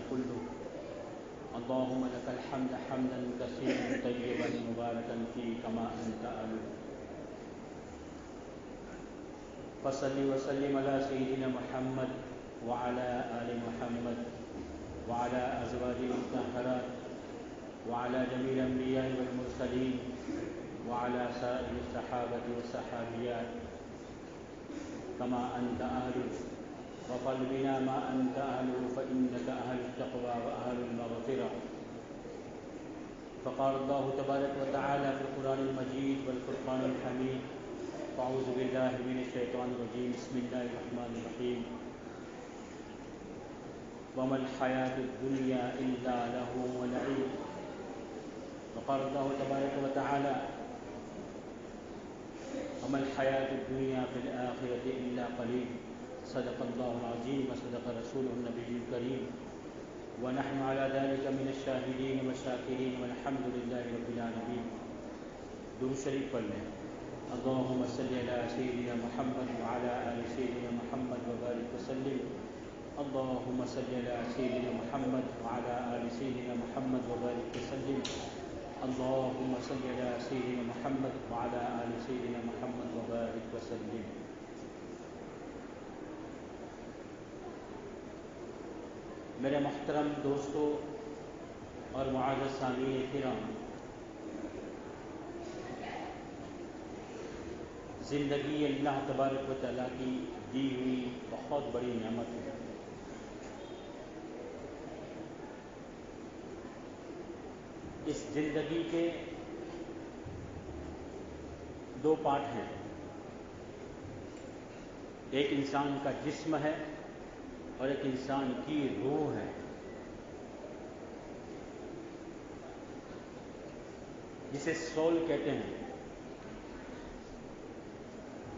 كله اللهم لك الحمد حمدا كثيرا طيبا مباركا فيه كما أنت أهل. فصل وسلم على سيدنا محمد وعلى آل محمد وعلى أزواجه المطهرات وعلى جميع الأنبياء والمرسلين وعلى سائر الصحابة والصحابيات كما أنت أهل. وقل بنا ما أنت أهل فإنك أهل التقوى وأهل المغفرة. فقال الله تبارك وتعالى في القرآن المجيد والفرقان الحميد: أعوذ بالله من الشيطان الرجيم بسم الله الرحمن الرحيم وما الحياة الدنيا إلا لهو ولعب. وقال الله تبارك وتعالى: وما الحياة الدنيا في الآخرة إلا قليل. صدق الله العظيم وصدق رسوله النبي الكريم ونحن على ذلك من الشاهدين والشاكرين والحمد لله رب العالمين. درود شریف پڑھ لیں. اللهم صل على سيدنا محمد وعلى آل سيدنا محمد وبارك وسلم. اللهم صل على سيدنا محمد وعلى آل سيدنا محمد وبارك وسلم. اللهم صل على سيدنا محمد وعلى آل سيدنا محمد وبارك وسلم. میرے محترم دوستوں اور معزز سامعین کرام، زندگی اللہ تبارک و تعالیٰ کی دی ہوئی بہت بڑی نعمت ہے. اس زندگی کے دو پارٹ ہیں. ایک انسان کا جسم ہے اور ایک انسان کی روح ہے. جسے سول کہتے ہیں.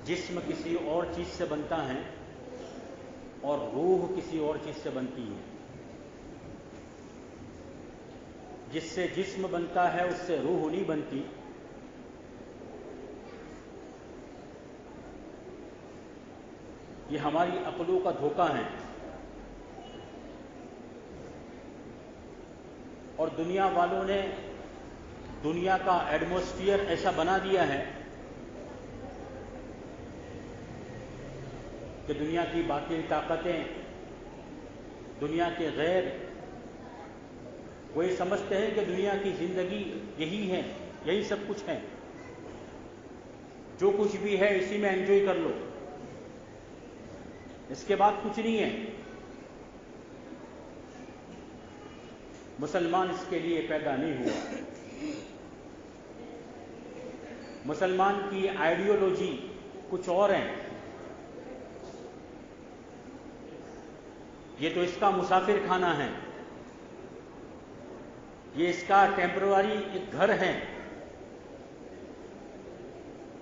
جسم کسی اور چیز سے بنتا ہے اور روح کسی اور چیز سے بنتی ہے. جس سے جسم بنتا ہے اس سے روح نہیں بنتی. یہ ہماری عقلوں کا دھوکہ ہے. اور دنیا والوں نے دنیا کا ایٹماسفیئر ایسا بنا دیا ہے کہ دنیا کی باطل طاقتیں، دنیا کے غیر، وہی سمجھتے ہیں کہ دنیا کی زندگی یہی ہے، یہی سب کچھ ہے، جو کچھ بھی ہے اسی میں انجوائے کر لو، اس کے بعد کچھ نہیں ہے. مسلمان اس کے لیے پیدا نہیں ہوا. مسلمان کی آئیڈیالوجی کچھ اور ہے. یہ تو اس کا مسافر خانہ ہے، یہ اس کا ٹیمپرری ایک گھر ہے.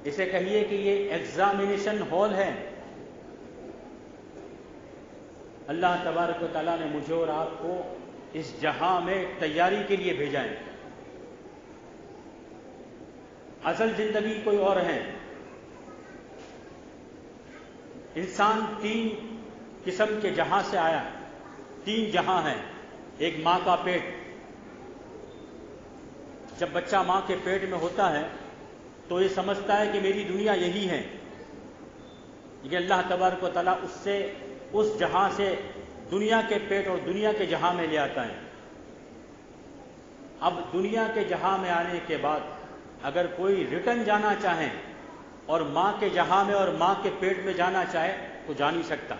اسے کہیے کہ یہ ایگزامینیشن ہال ہے. اللہ تبارک و تعالیٰ نے مجھے اور آپ کو اس جہاں میں تیاری کے لیے بھیجا ہے. اصل زندگی کوئی اور ہے. انسان 3 قسم کے جہاں سے آیا. 3 جہاں ہیں. ایک ماں کا پیٹ. جب بچہ ماں کے پیٹ میں ہوتا ہے تو یہ سمجھتا ہے کہ میری دنیا یہی ہے. لیکن اللہ تبارک و تعالیٰ اس جہاں سے دنیا کے پیٹ اور دنیا کے جہاں میں لے آتا ہے. اب دنیا کے جہاں میں آنے کے بعد اگر کوئی ریٹرن جانا چاہے اور ماں کے جہاں میں اور ماں کے پیٹ میں جانا چاہے تو جا نہیں سکتا.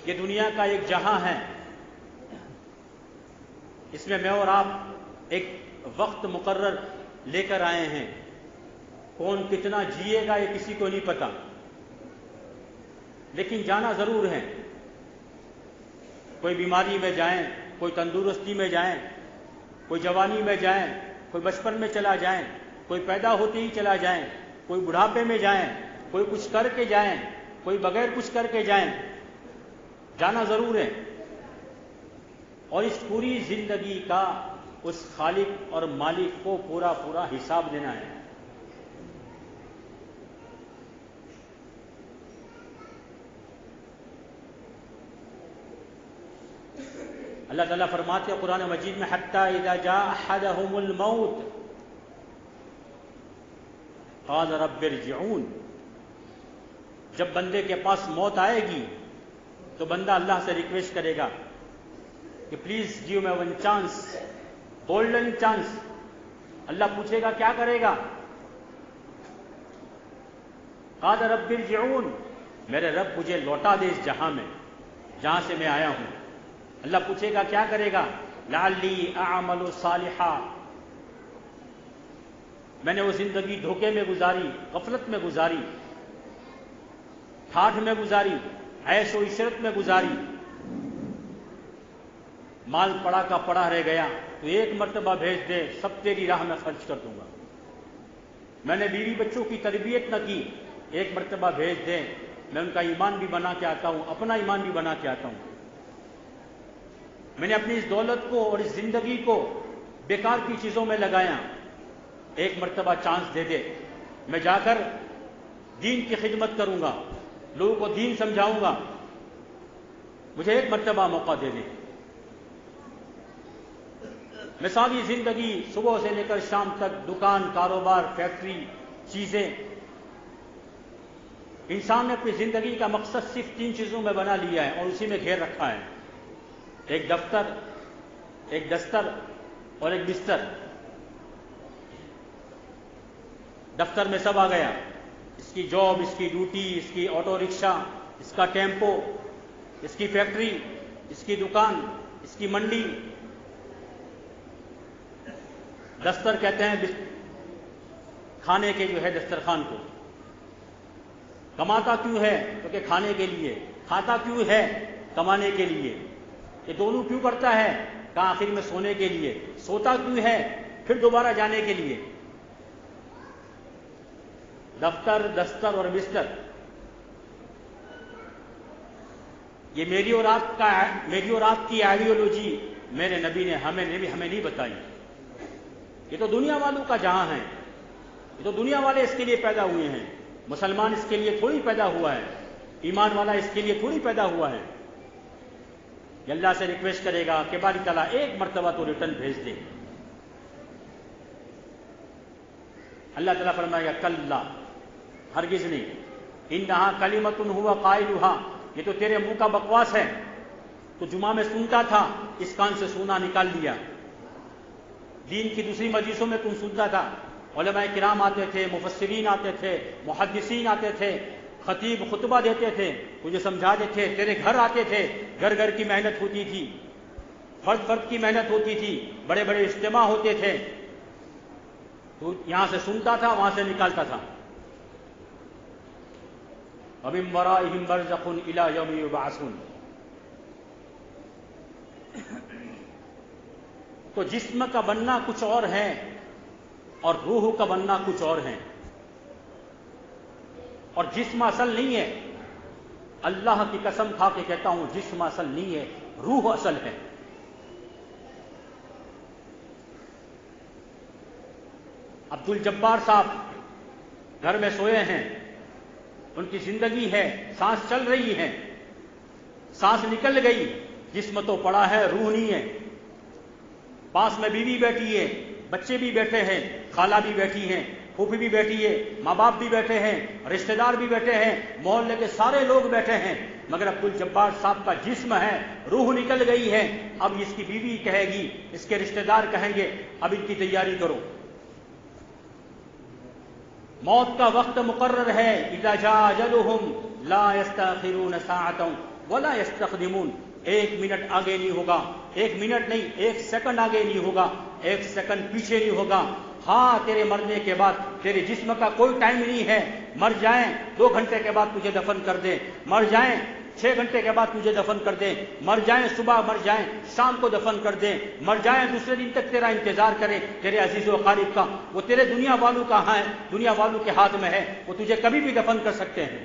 یہ دنیا کا ایک جہاں ہے. اس میں اور آپ ایک وقت مقرر لے کر آئے ہیں. کون کتنا جیے گا یہ کسی کو نہیں پتا، لیکن جانا ضرور ہے. کوئی بیماری میں جائیں، کوئی تندرستی میں جائیں، کوئی جوانی میں جائیں، کوئی بچپن میں چلا جائیں، کوئی پیدا ہوتے ہی چلا جائیں، کوئی بڑھاپے میں جائیں، کوئی کچھ کر کے جائیں، کوئی بغیر کچھ کر کے جائیں. جانا ضرور ہے. اور اس پوری زندگی کا اس خالق اور مالک کو پورا حساب دینا ہے. اللہ تعالیٰ فرماتے ہیں قرآن مجید میں حتیٰ اذا جاء احدهم الموت قال رب ارجعون، جب بندے کے پاس موت آئے گی تو بندہ اللہ سے ریکویسٹ کرے گا کہ please give me one chance, golden chance. اللہ پوچھے گا کیا کرے گا؟ قال رب ارجعون، میرے رب مجھے لوٹا دے اس جہاں میں جہاں سے میں آیا ہوں۔ اللہ پوچھے گا کیا کرے گا؟ لعلی اعمل صالحا، میں نے وہ زندگی دھوکے میں گزاری، غفلت میں گزاری، ٹھاٹھ میں گزاری، عیش و عشرت میں گزاری، مال پڑا کا پڑا رہ گیا، تو ایک مرتبہ بھیج دے، سب تیری راہ میں خرچ کر دوں گا۔ میں نے بیوی بچوں کی تربیت نہ کی، ایک مرتبہ بھیج دیں، میں ان کا ایمان بھی بنا کے آتا ہوں، اپنا ایمان بھی بنا کے آتا ہوں۔ میں نے اپنی اس دولت کو اور اس زندگی کو بیکار کی چیزوں میں لگایا، ایک مرتبہ چانس دے دے، میں جا کر دین کی خدمت کروں گا، لوگوں کو دین سمجھاؤں گا، مجھے ایک مرتبہ موقع دے دے۔ میں ساری زندگی صبح سے لے کر شام تک دکان، کاروبار، فیکٹری، چیزیں، انسان نے اپنی زندگی کا مقصد صرف 3 چیزوں میں بنا لیا ہے اور اسی میں گھیر رکھا ہے، ایک دفتر، ایک دستر اور ایک بستر۔ دفتر میں سب آ گیا، اس کی جاب، اس کی ڈیوٹی، اس کی آٹو رکشہ، اس کا ٹیمپو، اس کی فیکٹری، اس کی دکان، اس کی منڈی۔ دستر کہتے ہیں کھانے کے جو ہے دسترخوان کو۔ کماتا کیوں ہے؟ کیونکہ کھانے کے لیے۔ کھاتا کیوں ہے؟ کمانے کے لیے۔ یہ دونوں کیوں کرتا ہے؟ کہا آخر میں سونے کے لیے۔ سوتا کیوں ہے؟ پھر دوبارہ جانے کے لیے۔ دفتر، دستر اور بستر، یہ میری اور آپ کی آئیڈیالوجی میرے نبی نے ہمیں نہیں بتائی۔ یہ تو دنیا والوں کا جہاں ہے، یہ تو دنیا والے اس کے لیے پیدا ہوئے ہیں۔ مسلمان اس کے لیے تھوڑی پیدا ہوا ہے، ایمان والا اس کے لیے تھوڑی پیدا ہوا ہے۔ یہ اللہ سے ریکویسٹ کرے گا کہ باری تعالیٰ ایک مرتبہ تو ریٹرن بھیج دے۔ اللہ تعالیٰ فرمائے گا کلا، ہرگز نہیں، انہا کلمۃ ہوا قائلھا، یہ تو تیرے منہ کا بکواس ہے، تو جمعہ میں سنتا تھا، اس کان سے سونا نکال دیا۔ دین کی دوسری مجلسوں میں تم سنتا تھا، علماء کرام آتے تھے، مفسرین آتے تھے، محدثین آتے تھے، خطیب خطبہ دیتے تھے، تجھے سمجھاتے تھے، تیرے گھر آتے تھے، گھر گھر کی محنت ہوتی تھی، فرد فرد کی محنت ہوتی تھی، بڑے بڑے اجتماع ہوتے تھے، تو یہاں سے سنتا تھا، وہاں سے نکالتا تھا۔ وَمِن وَرَائِهِمْ بَرْزَخٌ إِلَى يَوْمِ يُبْعَثُونَ۔ تو جسم کا بننا کچھ اور ہے اور روح کا بننا کچھ اور ہے، اور جسم اصل نہیں ہے۔ اللہ کی قسم کھا کے کہتا ہوں، جسم اصل نہیں ہے، روح اصل ہے۔ عبد الجبار صاحب گھر میں سوئے ہیں، ان کی زندگی ہے، سانس چل رہی ہے، سانس نکل گئی، جسم تو پڑا ہے، روح نہیں ہے۔ پاس میں بیوی بیٹھی ہے، بچے بھی بیٹھے ہیں، خالہ بھی بیٹھی ہیں، پھوپھی بھی بیٹھی ہے، ماں باپ بھی بیٹھے ہیں، رشتہ دار بھی بیٹھے ہیں، محلے کے سارے لوگ بیٹھے ہیں، مگر عبد الجبار صاحب کا جسم ہے، روح نکل گئی ہے۔ اب اس کی بیوی کہے گی، اس کے رشتہ دار کہیں گے اب ان کی تیاری کرو، موت کا وقت مقرر ہے۔ اذا جاء اجلهم لا يستأخرون ساعة ولا يستقدمون، 1 منٹ آگے نہیں ہوگا، 1 منٹ نہیں، 1 سیکنڈ آگے نہیں ہوگا، 1 سیکنڈ پیچھے نہیں ہوگا۔ ہاں، تیرے مرنے کے بعد تیرے جسم کا کوئی ٹائم نہیں ہے، مر جائیں 2 گھنٹے کے بعد تجھے دفن کر دیں، مر جائیں 6 گھنٹے کے بعد تجھے دفن کر دیں، مر جائیں صبح، مر جائیں شام کو دفن کر دیں، مر جائیں دوسرے دن تک تیرا انتظار کریں تیرے عزیز و اقارب کا۔ وہ تیرے دنیا والوں کا ہے، دنیا والوں کے ہاتھ میں ہے، وہ تجھے کبھی بھی دفن کر سکتے ہیں۔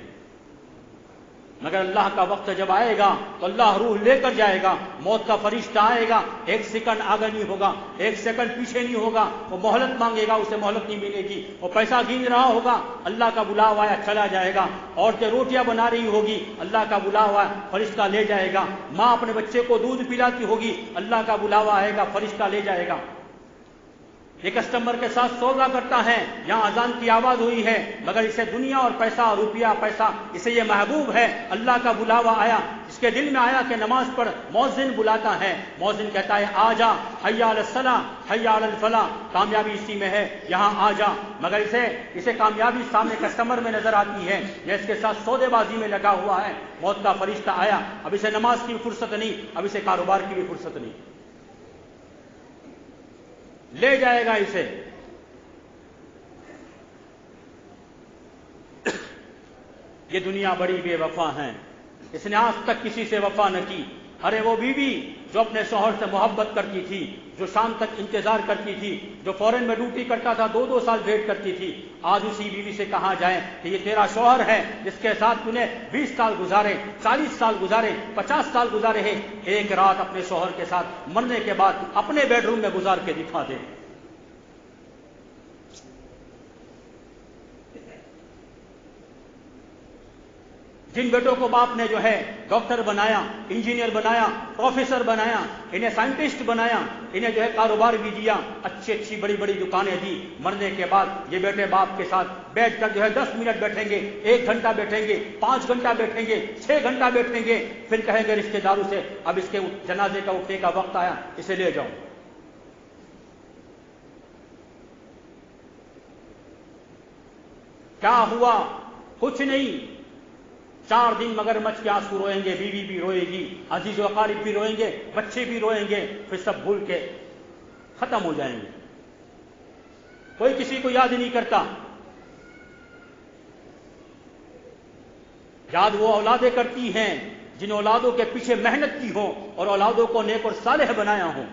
مگر اللہ کا وقت جب آئے گا تو اللہ روح لے کر جائے گا، موت کا فرشتہ آئے گا، ایک سیکنڈ آگے نہیں ہوگا، ایک سیکنڈ پیچھے نہیں ہوگا، وہ مہلت مانگے گا، اسے مہلت نہیں ملے گی، وہ پیسہ گن رہا ہوگا، اللہ کا بلاوا آیا چلا جائے گا، عورتیں روٹیاں بنا رہی ہوگی، اللہ کا بلاوا فرشتہ لے جائے گا، ماں اپنے بچے کو دودھ پلاتی ہوگی، اللہ کا بلاوا آئے گا، فرشتہ لے جائے گا۔ یہ کسٹمر کے ساتھ سودا کرتا ہے، یہاں اذان کی آواز ہوئی ہے، مگر اسے دنیا اور پیسہ، روپیہ پیسہ، اسے یہ محبوب ہے، اللہ کا بلاوا آیا، اس کے دل میں آیا کہ نماز پڑھ، مؤذن بلاتا ہے، مؤذن کہتا ہے آ جا، حی علی الصلاۃ، حی علی الفلاح، کامیابی اسی میں ہے، یہاں آ جا، مگر اسے کامیابی سامنے کسٹمر میں نظر آتی ہے، یا اس کے ساتھ سودے بازی میں لگا ہوا ہے۔ موت کا فرشتہ آیا، اب اسے نماز کی بھی فرصت نہیں، اب اسے کاروبار کی بھی فرصت نہیں، لے جائے گا اسے۔ یہ دنیا بڑی بے وفا ہے، اس نے آج تک کسی سے وفا نہ کی۔ ارے وہ بیوی جو اپنے شوہر سے محبت کرتی تھی، جو شام تک انتظار کرتی تھی، جو فورن میں ڈیوٹی کرتا تھا، 2 سال ویٹ کرتی تھی، آج اسی بیوی سے کہا جائے کہ یہ تیرا شوہر ہے جس کے ساتھ تو نے 20 سال گزارے، 40 سال گزارے، 50 سال گزارے ہیں، ایک رات اپنے شوہر کے ساتھ مرنے کے بعد اپنے بیڈ روم میں گزار کے دکھا دے۔ جن بیٹوں کو باپ نے جو ہے ڈاکٹر بنایا، انجینئر بنایا، پروفیسر بنایا، انہیں سائنٹسٹ بنایا، انہیں جو ہے کاروبار بھی دیا، اچھی بڑی بڑی دکانیں دی، مرنے کے بعد یہ بیٹے باپ کے ساتھ بیٹھ کر جو ہے 10 منٹ بیٹھیں گے، 1 گھنٹہ بیٹھیں گے، 5 گھنٹہ بیٹھیں گے، 6 گھنٹہ بیٹھیں گے، پھر کہیں گے رشتے داروں سے اب اس کے جنازے کا اٹھنے کا وقت آیا، اسے لے جاؤ۔ کیا ہوا؟ کچھ نہیں، 4 دن مگرمچھ کے آنسو روئیں گے، بیوی بھی روئے گی، عزیز و اقارب بھی روئیں گے، بچے بھی روئیں گے، پھر سب بھول کے ختم ہو جائیں گے، کوئی کسی کو یاد نہیں کرتا۔ یاد وہ اولادیں کرتی ہیں جن اولادوں کے پیچھے محنت کی ہو اور اولادوں کو نیک اور صالح بنایا ہو،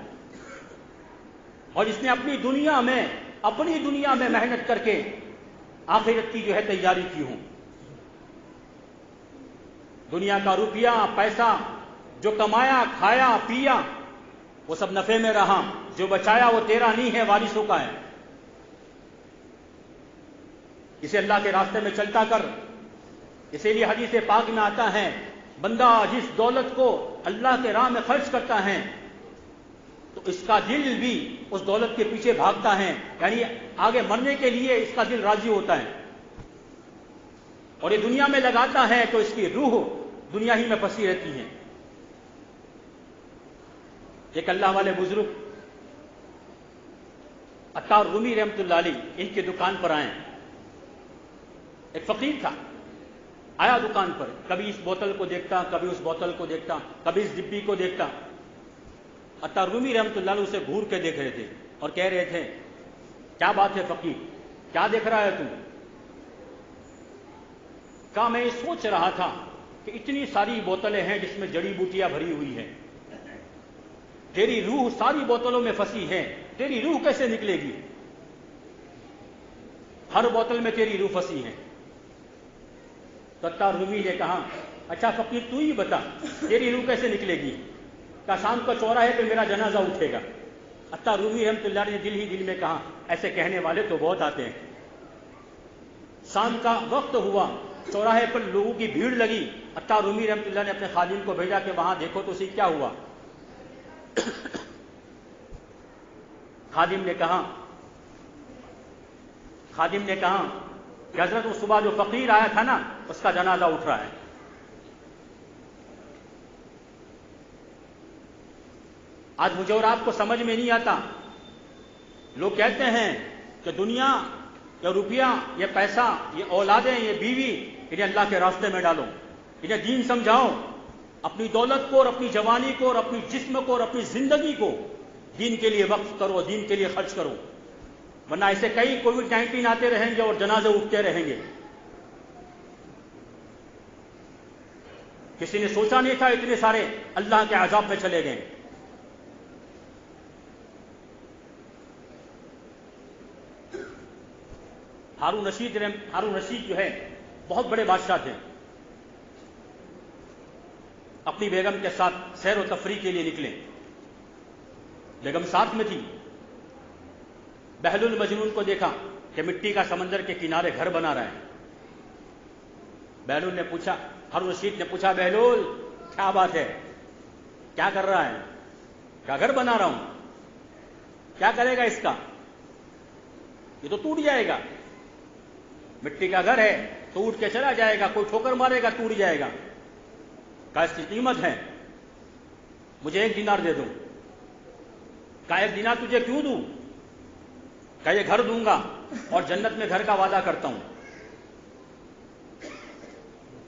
اور جس نے اپنی دنیا میں محنت کر کے آخرت کی جو ہے تیاری کی ہو۔ دنیا کا روپیہ پیسہ جو کمایا، کھایا، پیا، وہ سب نفع میں رہا، جو بچایا وہ تیرا نہیں ہے، وارثوں کا ہے۔ اسے اللہ کے راستے میں چلتا کر۔ اسی لیے حدیث پاک میں آتا ہے، بندہ جس دولت کو اللہ کے راہ میں خرچ کرتا ہے تو اس کا دل بھی اس دولت کے پیچھے بھاگتا ہے، یعنی آگے مرنے کے لیے اس کا دل راضی ہوتا ہے، اور یہ دنیا میں لگاتا ہے تو اس کی روح دنیا ہی میں پھنسی رہتی ہے۔ ایک اللہ والے بزرگ عطار رومی رحمۃ اللہ علیہ، ان کی دکان پر آئے، ایک فقیر تھا، آیا دکان پر، کبھی اس بوتل کو دیکھتا، کبھی اس بوتل کو دیکھتا، کبھی اس ڈبی کو دیکھتا۔ عطار رومی رحمۃ اللہ علیہ اسے گھور کے دیکھ رہے تھے اور کہہ رہے تھے، کیا بات ہے فقیر، کیا دیکھ رہا ہے تم؟ کہا میں یہ سوچ رہا تھا کہ اتنی ساری بوتلیں ہیں جس میں جڑی بوٹیاں بھری ہوئی ہیں، تیری روح ساری بوتلوں میں پھنسی ہے، تیری روح کیسے نکلے گی؟ ہر بوتل میں تیری روح پھنسی ہے۔ تو عطار رومی نے کہا، اچھا فقیر تو ہی بتا تیری روح کیسے نکلے گی؟ کہا شام کو چوراہے پہ میرا جنازہ اٹھے گا۔ عطار رومی رحمۃ اللہ نے دل ہی دل میں کہا، ایسے کہنے والے تو بہت آتے ہیں۔ شام کا وقت ہوا، چوراہے پر لوگوں کی بھیڑ لگی، عطار رومی رحمۃ اللہ نے اپنے خادم کو بھیجا کہ وہاں دیکھو تو اسی کیا ہوا۔ خادم نے کہا کہ حضرت اس صبح جو فقیر آیا تھا نا، اس کا جنازہ اٹھ رہا ہے۔ آج مجھے اور آپ کو سمجھ میں نہیں آتا، لوگ کہتے ہیں کہ دنیا، یہ روپیہ، یہ پیسہ، یہ اولادیں، یہ بیوی، انہیں اللہ کے راستے میں ڈالو، انہیں دین سمجھاؤ، اپنی دولت کو اور اپنی جوانی کو اور اپنی جسم کو اور اپنی زندگی کو دین کے لیے وقف کرو، دین کے لیے خرچ کرو، ورنہ ایسے کئی کووڈ-19 آتے رہیں گے اور جنازے اٹھتے رہیں گے۔ کسی نے سوچا نہیں تھا اتنے سارے اللہ کے عذاب میں چلے گئے۔ ہارون رشید جو ہے بہت بڑے بادشاہ تھے، اپنی بیگم کے ساتھ سیر و تفریح کے لیے نکلے. بیگم ساتھ میں تھی. بہلول مجنون کو دیکھا کہ مٹی کا سمندر کے کنارے گھر بنا رہا ہے. بہلول نے پوچھا، ہارون رشید نے پوچھا، بہلول کیا بات ہے، کیا کر رہا ہے؟ کیا گھر بنا رہا ہوں. کیا کرے گا اس کا؟ یہ تو ٹوٹ جائے گا. مٹی کا گھر ہے، ٹوٹ کے چلا جائے گا، کوئی ٹھوکر مارے گا ٹوٹ جائے گا. کہا اس کی قیمت ہے، مجھے 1 دینار دے دو. کہا 1 دینار تجھے کیوں دوں؟ کہا یہ گھر دوں گا اور جنت میں گھر کا وعدہ کرتا ہوں.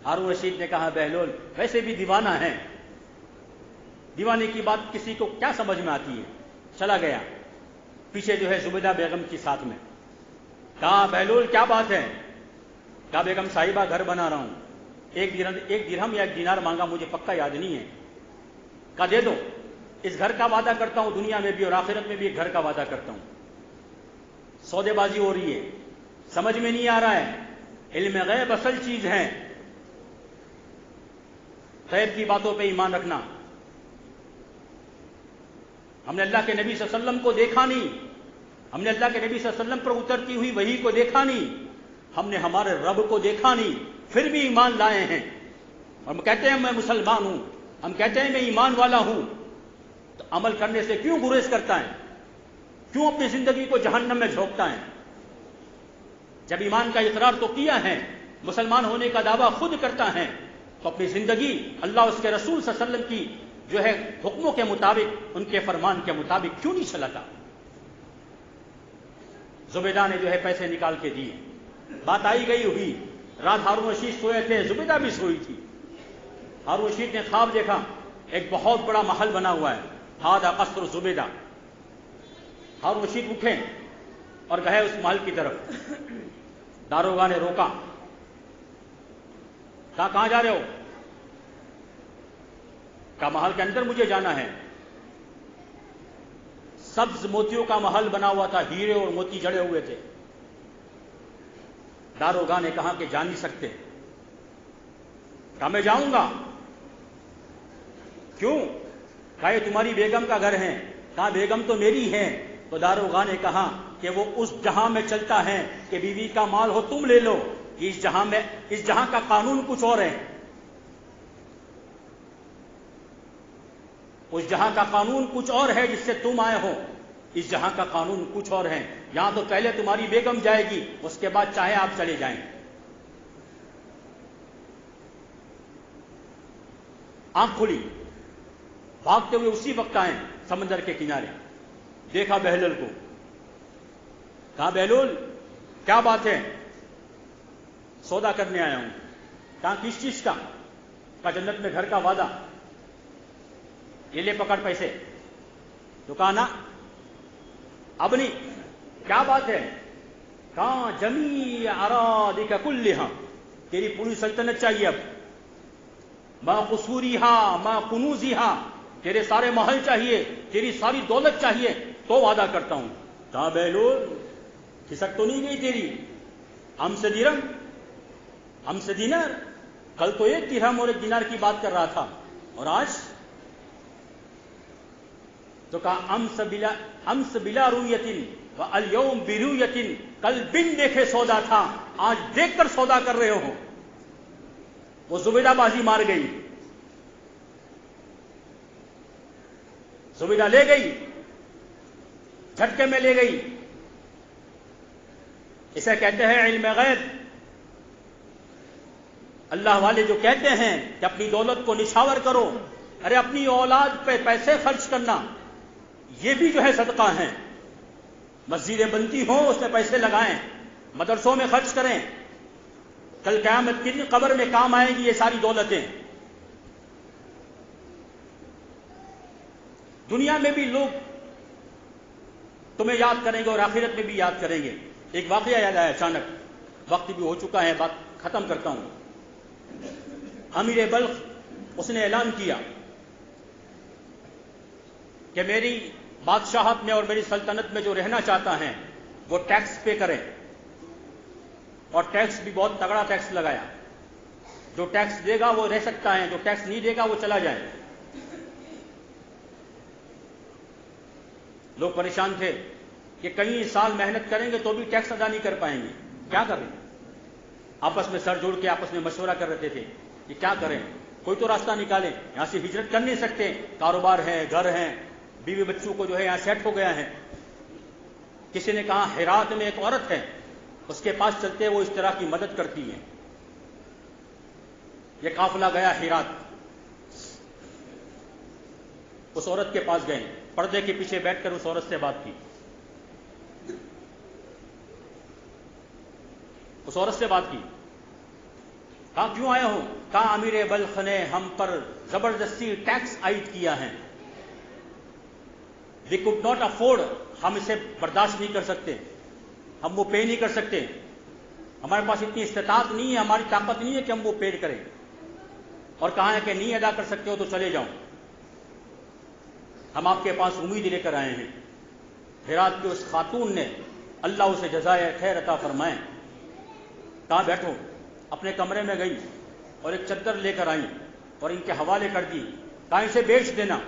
ہارون رشید نے کہا بہلول ویسے بھی دیوانہ ہے، دیوانے کی بات کسی کو کیا سمجھ میں آتی ہے. چلا گیا پیچھے جو ہے زبیدہ بیگم کی ساتھ میں. کہا بہلول کیا بات ہے؟ کہا بیگم صاحبہ گھر بنا رہا ہوں، 1 درہم یا 1 دینار مانگا، مجھے پکا یاد نہیں ہے. کہا دے دو، اس گھر کا وعدہ کرتا ہوں، دنیا میں بھی اور آخرت میں بھی ایک گھر کا وعدہ کرتا ہوں. سودے بازی ہو رہی ہے، سمجھ میں نہیں آ رہا ہے. علم غیب اصل چیز ہے، غیب کی باتوں پہ ایمان رکھنا. ہم نے اللہ کے نبی صلی اللہ علیہ وسلم کو دیکھا نہیں، ہم نے اللہ کے نبی صلی اللہ علیہ وسلم پر اترتی ہوئی وحی کو دیکھا نہیں، ہم نے ہمارے رب کو دیکھا نہیں، پھر بھی ایمان لائے ہیں. اور ہم کہتے ہیں میں مسلمان ہوں، ہم کہتے ہیں میں ایمان والا ہوں. تو عمل کرنے سے کیوں گریز کرتا ہے؟ کیوں اپنی زندگی کو جہنم میں جھونکتا ہے؟ جب ایمان کا اقرار تو کیا ہے، مسلمان ہونے کا دعویٰ خود کرتا ہے، تو اپنی زندگی اللہ اس کے رسول صلی اللہ علیہ وسلم کی جو ہے حکموں کے مطابق، ان کے فرمان کے مطابق کیوں نہیں چلاتا؟ زبیدہ نے جو ہے پیسے نکال کے دیے. بات آئی گئی ہوئی، رات ہارون رشید سوئے تھے، زبیدہ بھی سوئی تھی. ہارون رشید نے خواب دیکھا ایک بہت بڑا محل بنا ہوا ہے، ہذا قصر زبیدہ. ہارون رشید اٹھے اور گئے اس محل کی طرف. داروغہ نے روکا، کہا کہاں جا رہے ہو؟ کہا محل کے اندر مجھے جانا ہے. سبز موتیوں کا محل بنا ہوا تھا، ہیرے اور موتی جڑے ہوئے تھے. داروغہ نے کہا کہ جا نہیں سکتے. کہا میں جاؤں گا. کیوں؟ کہا یہ تمہاری بیگم کا گھر ہے. کہا بیگم تو میری ہے. تو داروغہ نے کہا کہ وہ اس جہاں میں چلتا ہے کہ بیوی کا مال ہو تم لے لو، اس جہاں کا قانون کچھ اور ہے. اس جہاں کا قانون کچھ اور ہے جس سے تم آئے ہو، اس جہاں کا قانون کچھ اور ہے. یہاں تو پہلے تمہاری بیگم جائے گی، اس کے بعد چاہے آپ چلے جائیں. آنکھ کھلی، بھاگتے ہوئے اسی وقت آئے سمندر کے کنارے. دیکھا بہلول کو. کہا بہلول کیا بات ہے؟ سودا کرنے آیا ہوں. کہا کس چیز کا؟ کہا جنت میں گھر کا وعدہ. یہ لے پکڑ پیسے. تو کہا نا اب نہیں. کیا بات ہے؟ کہاں جمیع ارادک کلھا، تیری پوری سلطنت چاہیے اب. ما قصوریہا ما کنوزیہا، تیرے سارے محل چاہیے، تیری ساری دولت چاہیے تو وعدہ کرتا ہوں. کہا بہلول کھسک تو نہیں گئی تیری؟ ہم سے درہم، ہم سے دینار. کل تو 1 درہم اور 1 دینار کی بات کر رہا تھا، اور آج؟ تو کہا امس بلا رویتن والیوم برویتن، کل بن دیکھے سودا تھا، آج دیکھ کر سودا کر رہے ہو. وہ زبیدہ بازی مار گئی. زبیدہ لے گئی، جھٹکے میں لے گئی. اسے کہتے ہیں علم غیب. اللہ والے جو کہتے ہیں کہ اپنی دولت کو نچھاور کرو، ارے اپنی اولاد پہ پیسے خرچ کرنا یہ بھی جو ہے صدقہ ہیں. مسجدیں بنتی ہوں اس میں پیسے لگائیں، مدرسوں میں خرچ کریں. کل قیامت کی قبر میں کام آئیں گی یہ ساری دولتیں. دنیا میں بھی لوگ تمہیں یاد کریں گے اور آخرت میں بھی یاد کریں گے. ایک واقعہ یاد آیا اچانک، وقت بھی ہو چکا ہے، بات ختم کرتا ہوں. امیر بلخ اس نے اعلان کیا کہ میری بادشاہت میں اور میری سلطنت میں جو رہنا چاہتا ہے وہ ٹیکس پے کرے. اور ٹیکس بھی بہت تگڑا ٹیکس لگایا. جو ٹیکس دے گا وہ رہ سکتا ہے، جو ٹیکس نہیں دے گا وہ چلا جائے۔ لوگ پریشان تھے کہ کئی سال محنت کریں گے تو بھی ٹیکس ادا نہیں کر پائیں گے، کیا کریں؟ آپس میں سر جوڑ کے آپس میں مشورہ کر رہے تھے کہ کیا کریں، کوئی تو راستہ نکالیں، یہاں سے ہجرت کر نہیں سکتے، کاروبار ہے، گھر ہیں، بیوی بچوں کو جو ہے یہاں سیٹ ہو گیا ہے۔ کسی نے کہا ہرات میں ایک عورت ہے، اس کے پاس چلتے وہ اس طرح کی مدد کرتی ہے۔ یہ قافلہ گیا ہرات، اس عورت کے پاس گئے، پردے کے پیچھے بیٹھ کر اس عورت سے بات کی، اس عورت سے بات کی، کہا کیوں آیا ہوں؟ کہا امیر بلخ نے ہم پر زبردستی ٹیکس عائد کیا ہے، we could not afford، ہم اسے برداشت نہیں کر سکتے، ہم وہ پے نہیں کر سکتے، ہمارے پاس اتنی استطاعت نہیں ہے، ہماری طاقت نہیں ہے کہ ہم وہ پے کریں، اور کہا ہے کہ نہیں ادا کر سکتے ہو تو چلے جاؤ، ہم آپ کے پاس امید لے کر آئے ہیں۔ ہرات کی اس خاتون نے اللہ اسے جزائے خیر عطا فرمائے، کہاں بیٹھو، اپنے کمرے میں گئی اور ایک چادر لے کر آئی اور ان کے حوالے کر دی، کہاں اسے بیچ دینا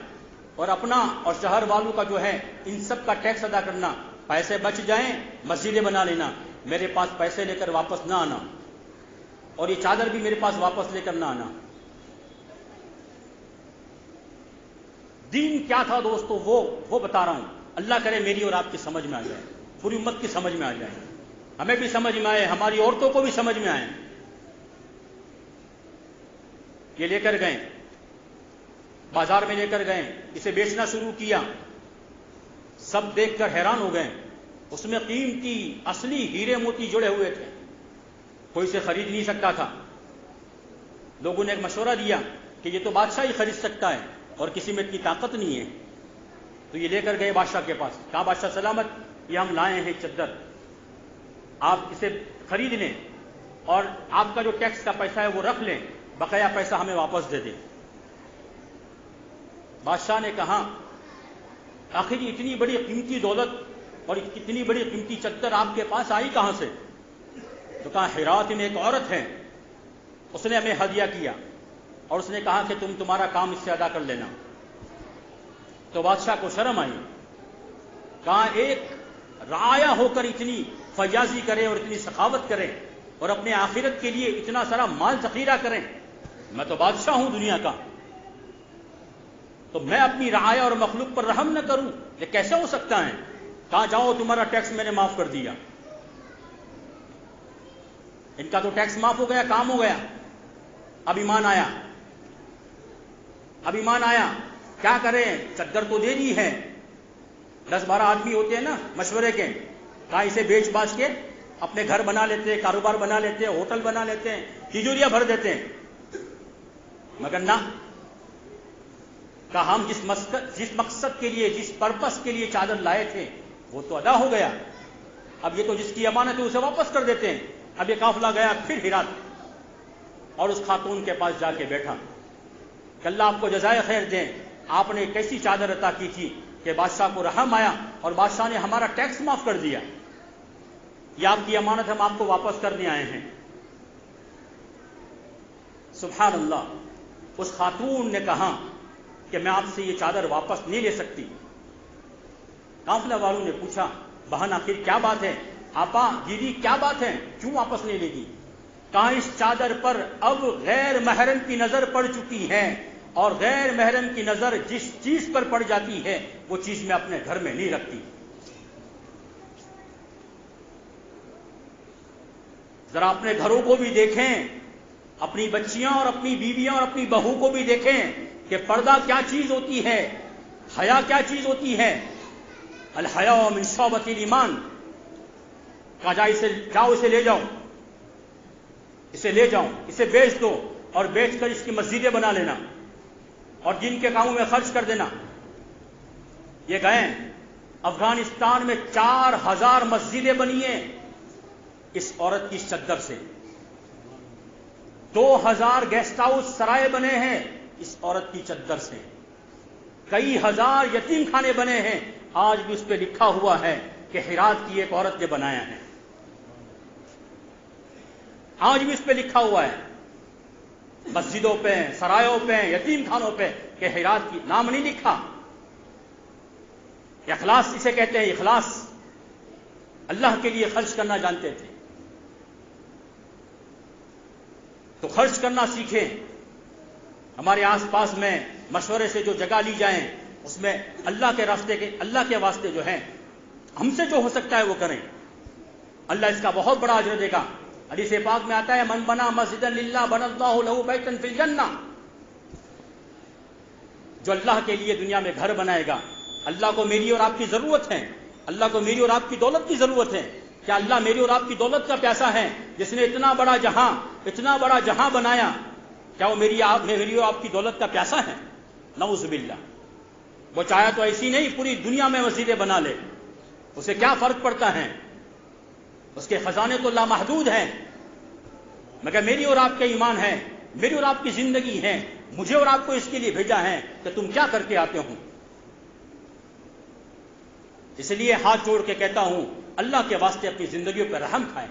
اور اپنا اور شہر والوں کا جو ہے ان سب کا ٹیکس ادا کرنا، پیسے بچ جائیں مسجدیں بنا لینا، میرے پاس پیسے لے کر واپس نہ آنا، اور یہ چادر بھی میرے پاس واپس لے کر نہ آنا۔ دین کیا تھا دوستو، وہ بتا رہا ہوں، اللہ کرے میری اور آپ کی سمجھ میں آ جائے، پوری امت کی سمجھ میں آ جائے، ہمیں بھی سمجھ میں آئے، ہماری عورتوں کو بھی سمجھ میں آئے۔ یہ لے کر گئے، بازار میں لے کر گئے، اسے بیچنا شروع کیا، سب دیکھ کر حیران ہو گئے، اس میں قیمتی اصلی ہیرے موتی جڑے ہوئے تھے، کوئی اسے خرید نہیں سکتا تھا۔ لوگوں نے ایک مشورہ دیا کہ یہ تو بادشاہ ہی خرید سکتا ہے اور کسی میں اتنی طاقت نہیں ہے، تو یہ لے کر گئے بادشاہ کے پاس، کہا بادشاہ سلامت، یہ ہم لائے ہیں چادر، آپ اسے خرید لیں اور آپ کا جو ٹیکس کا پیسہ ہے وہ رکھ لیں، بقیہ پیسہ ہمیں واپس دے دیں۔ بادشاہ نے کہا آخر اتنی بڑی قیمتی دولت اور اتنی بڑی قیمتی چادر آپ کے پاس آئی کہاں سے؟ تو کہا ہرات میں ایک عورت ہے، اس نے ہمیں ہدیہ کیا اور اس نے کہا کہ تمہارا کام اس سے ادا کر لینا۔ تو بادشاہ کو شرم آئی، کہا ایک رعایا ہو کر اتنی فیاضی کرے اور اتنی سخاوت کرے اور اپنے آخرت کے لیے اتنا سارا مال ذخیرہ کریں، میں تو بادشاہ ہوں دنیا کا، تو میں اپنی رعایا اور مخلوق پر رحم نہ کروں، یہ کیسے ہو سکتا ہے؟ کہاں جاؤ تمہارا ٹیکس میں نے معاف کر دیا۔ ان کا تو ٹیکس معاف ہو گیا، کام ہو گیا، اب ایمان آیا، اب ایمان آیا، کیا کریں؟ چادر تو دے دی ہے، 10-12 آدمی ہوتے ہیں نا مشورے کے، کہا اسے بیچ باچ کے اپنے گھر بنا لیتے ہیں، کاروبار بنا لیتے ہیں، ہوٹل بنا لیتے ہیں، تجوریاں بھر دیتے ہیں، مگر نہ، کہا ہم جس مقصد کے لیے، جس پرپس کے لیے چادر لائے تھے وہ تو ادا ہو گیا، اب یہ تو جس کی امانت ہے اسے واپس کر دیتے ہیں۔ اب یہ قافلہ گیا پھر ہرات اور اس خاتون کے پاس جا کے بیٹھا کہ اللہ آپ کو جزائے خیر دیں، آپ نے کیسی چادر عطا کی تھی کہ بادشاہ کو رحم آیا اور بادشاہ نے ہمارا ٹیکس معاف کر دیا، یہ آپ کی امانت ہم آپ کو واپس کرنے آئے ہیں۔ سبحان اللہ، اس خاتون نے کہا کہ میں آپ سے یہ چادر واپس نہیں لے سکتی۔ قافلہ والوں نے پوچھا بہن آخر کیا بات ہے، آپا دیدی کیا بات ہے، کیوں واپس نہیں لے گی؟ کہا اس چادر پر اب غیر محرم کی نظر پڑ چکی ہے، اور غیر محرم کی نظر جس چیز پر پڑ جاتی ہے وہ چیز میں اپنے گھر میں نہیں رکھتی۔ ذرا اپنے گھروں کو بھی دیکھیں، اپنی بچیاں اور اپنی بیویاں اور اپنی بہو کو بھی دیکھیں کہ پردہ کیا چیز ہوتی ہے، حیا کیا چیز ہوتی ہے۔ الحیاء من شعبۃ الایمان، کہا جاؤ اسے لے جاؤ، اسے لے جاؤ، اسے بیچ دو اور بیچ کر اس کی مسجدیں بنا لینا اور جن کے کاموں میں خرچ کر دینا۔ یہ گئے افغانستان میں 4000 مسجدیں بنی ہیں اس عورت کی چادر سے، 2000 گیسٹ ہاؤس سرائے بنے ہیں اس عورت کی چادر سے، کئی ہزار یتیم خانے بنے ہیں، آج بھی اس پہ لکھا ہوا ہے کہ ہرات کی ایک عورت نے بنایا ہے، آج بھی اس پہ لکھا ہوا ہے۔ مسجدوں پہ، سرایوں پہ، یتیم خانوں پہ کہ خیرات کی نام نہیں لکھا. اخلاص اسے کہتے ہیں، اخلاص. اللہ کے لیے خرچ کرنا جانتے تھے. تو خرچ کرنا سیکھیں. ہمارے آس پاس میں مشورے سے جو جگہ لی جائیں اس میں اللہ کے راستے کے، اللہ کے واسطے جو ہیں ہم سے جو ہو سکتا ہے وہ کریں. اللہ اس کا بہت بڑا اجر دے گا. حدیث پاک میں آتا ہے من بنا مسجدا للہ بنى اللہ له بیتا فی الجنہ. جو اللہ کے لیے دنیا میں گھر بنائے گا. اللہ کو میری اور آپ کی ضرورت ہے. اللہ کو میری اور آپ کی دولت کی ضرورت ہے. کیا اللہ میری اور آپ کی دولت کا پیاسا ہے؟ جس نے اتنا بڑا جہاں بنایا، کیا وہ میری اور آپ کی دولت کا پیاسا ہے؟ نعوذ باللہ. وہ چاہے تو ایسی نہیں پوری دنیا میں مسجدیں بنا لے، اسے کیا فرق پڑتا ہے؟ اس کے خزانے تو لامحدود ہیں. مگر میری اور آپ کا ایمان ہے، میری اور آپ کی زندگی ہے. مجھے اور آپ کو اس کے لیے بھیجا ہے کہ تم کیا کر کے آتے ہو. اس لیے ہاتھ جوڑ کے کہتا ہوں، اللہ کے واسطے اپنی زندگیوں پہ رحم کھائیں،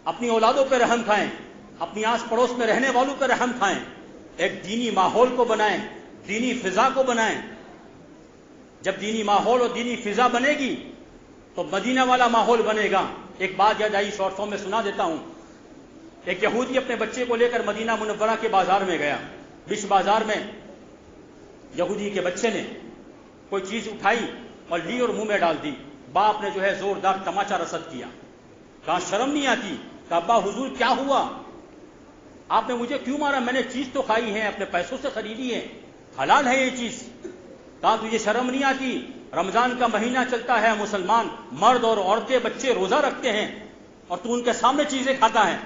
اپنی اولادوں پہ رحم کھائیں، اپنی آس پڑوس میں رہنے والوں پہ رحم کھائیں. ایک دینی ماحول کو بنائیں، دینی فضا کو بنائیں. جب دینی ماحول اور دینی فضا بنے گی تو مدینہ والا ماحول بنے گا. ایک بات یاد آئی، شارٹ فارم میں سنا دیتا ہوں. ایک یہودی اپنے بچے کو لے کر مدینہ منورہ کے بازار میں گیا. بیچ بازار میں یہودی کے بچے نے کوئی چیز اٹھائی اور لی اور منہ میں ڈال دی. باپ نے جو ہے زوردار تماچا رسد کیا. کہاں شرم نہیں آتی؟ کہا ابا حضور کیا ہوا؟ آپ نے مجھے کیوں مارا؟ میں نے چیز تو کھائی ہے، اپنے پیسوں سے خریدی ہے، حلال ہے یہ چیز. کہا تجھے شرم نہیں آتی؟ رمضان کا مہینہ چلتا ہے، مسلمان مرد اور عورتیں بچے روزہ رکھتے ہیں اور تو ان کے سامنے چیزیں کھاتا ہے.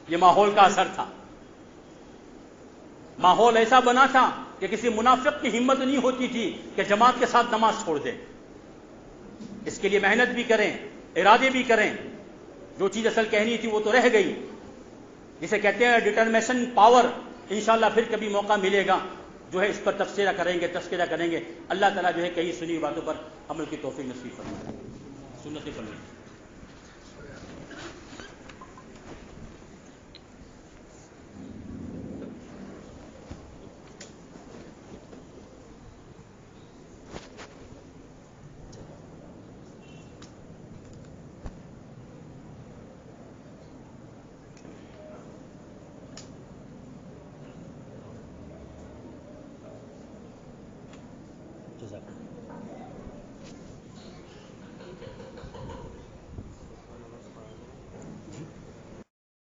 یہ ماحول کا اثر تھا. ماحول ایسا بنا تھا کہ کسی منافق کی ہمت نہیں ہوتی تھی کہ جماعت کے ساتھ نماز چھوڑ دے. اس کے لیے محنت بھی کریں، ارادے بھی کریں. جو چیز اصل کہنی تھی وہ تو رہ گئی. جسے کہتے ہیں ڈٹرمیشن پاور. انشاءاللہ پھر کبھی موقع ملے گا جو ہے اس پر تذکرہ کریں گے. اللہ تعالیٰ جو ہے کئی سنی باتوں پر عمل کی توفیق نصیب فرمائے. سنت پڑھیں.